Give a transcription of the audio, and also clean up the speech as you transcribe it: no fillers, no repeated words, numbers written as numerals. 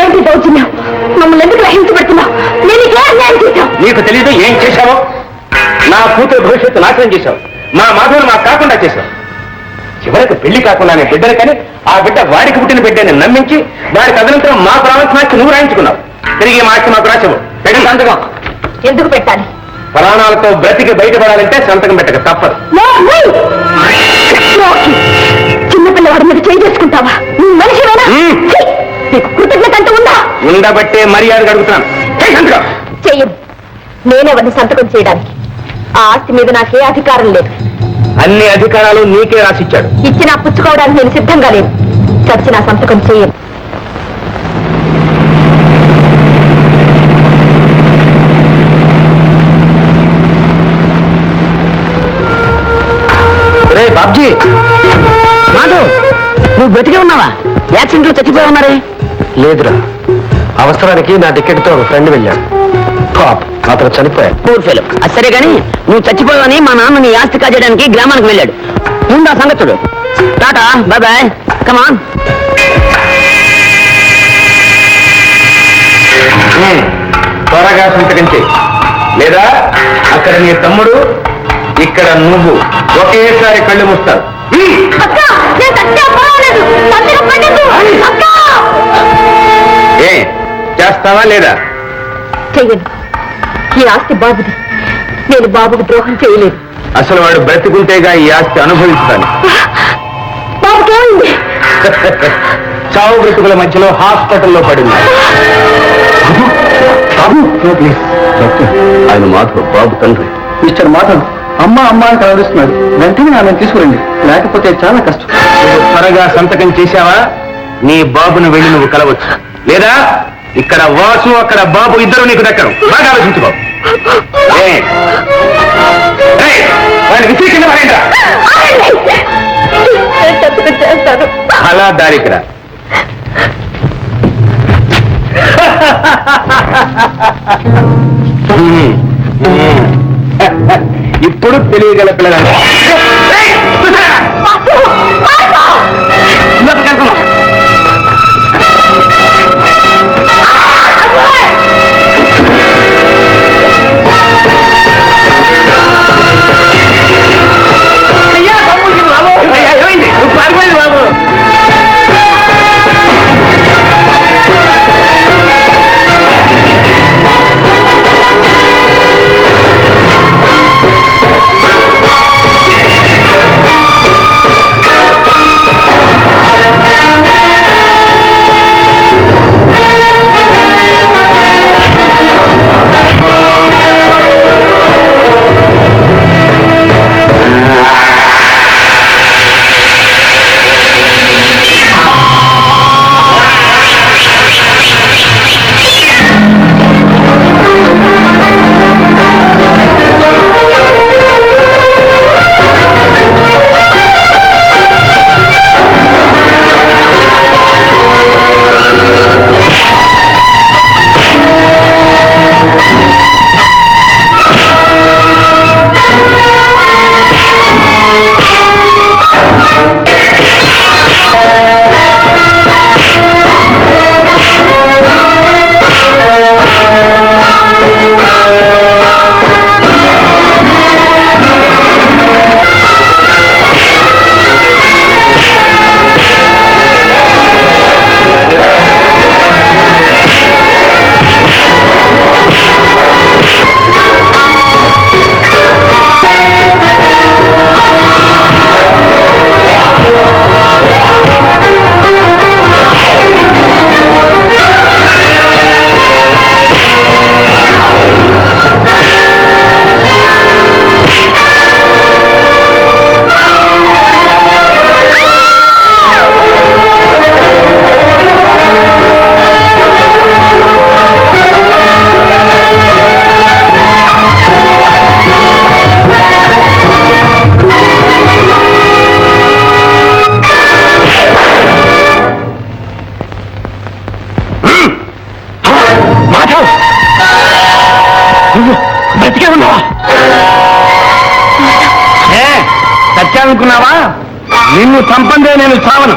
ఏంటి దౌర్జన్యం? మమ్మల్ని ఎందుకు గ్రహించబడుతున్నావు? నేను అన్యాయం చేశావు. నీకు తెలీదు ఏం చేశావో? నా కూతురు భవిష్యత్తు నాశనం చేశావు. మా మాధవులు మాకు కాకుండా చేశావు. చివరికి పెళ్లి కాకుండా నేను బిడ్డను కానీ ఆ బిడ్డ వాడికి పుట్టిన బిడ్డని నమ్మించి వాడి తదనంతరం మా ప్రారంభానికి నువ్వు రాయించుకున్నావు. తిరిగి మార్చి మాకు రాసావు. పెట్టిన సంతకం ఎందుకు పెట్టాలి? ప్రాణాలతో బ్రతికి బయటపడాలంటే సంతకం పెట్టక తప్పదు. చిన్నపిల్లవాడి మీద చేయి చేసుకుంటావా? నువ్వు మనిషివేనా? నీకు కృతజ్ఞత అంటూ ఉందా? ఉండబట్టే మర్యాద అడుగుతున్నాను. చెయ్యను. నేనెవరిని సంతకం చేయడానికి? ఆ ఆస్తి మీద నాకే అధికారం లేదు. అన్ని అధికారాలు నీకే రాసిచ్చాడు. ఇచ్చినా పుచ్చుకోవడానికి నేను సిద్ధంగా లేదు. చచ్చిన సంతకం చేయను. బాబ్జీ, మాధవ్, నువ్వు బ్రతికే ఉన్నావా? యాక్సిడెంట్ లో చచ్చిపోయి ఉన్నారే? లేదురా, అవసరానికి నా టికెట్తో ఒక ఫ్రెండ్ వెళ్ళాడు. పాప్ అతను చనిపోయాడు. Poor fellow. అది సరే గాని నువ్వు చచ్చిపోయావని మా నాన్న నీ ఆస్తి కాజేయడానికి గ్రామానికి వెళ్ళాడు. ముందు ఆ సంగతుడు. టాటా, బాయ్ బాయ్, కమాన్. త్వరగా సంతకం చెయ్యి, లేదా అక్కడ నీ తమ్ముడు, ఇక్కడ నువ్వు ఒకేసారి కళ్ళు మూస్తారు. ఏ చేస్తావా లేదా? చెయ్యను. ఈ ఆస్తి బాబుది. నేను బాబుకు ద్రోహం చేయలేదు. అసలు వాడు బ్రతికుంటేగా ఈ ఆస్తి అనుభవిస్తాను. బాబుకేమైంది? చావు బ్రతుకుల మధ్యలో హాస్పిటల్లో పడింది. ఆయన మాధవ్, బాబు తండ్రి. మిస్టర్ మాధవ్, అమ్మ అమ్మ అని కలవరిస్తున్నాడు. వెంటనే ఆమెను తీసుకురండి, లేకపోతే చాలా కష్టం. త్వరగా సంతకం చేశావా నీ బాబును వెళ్ళి నువ్వు కలవచ్చు. లేదా ఇక్కడ వాసు అక్కడ బాబు ఇద్దరు నీకు దక్కరు. బాగా ఆలోచించు బాబు. అలా దారికిరా. ఇప్పుడు తెలియగల పిల్లలు సత్యానుకున్నావా? నిన్ను చంపందే నేను చావను.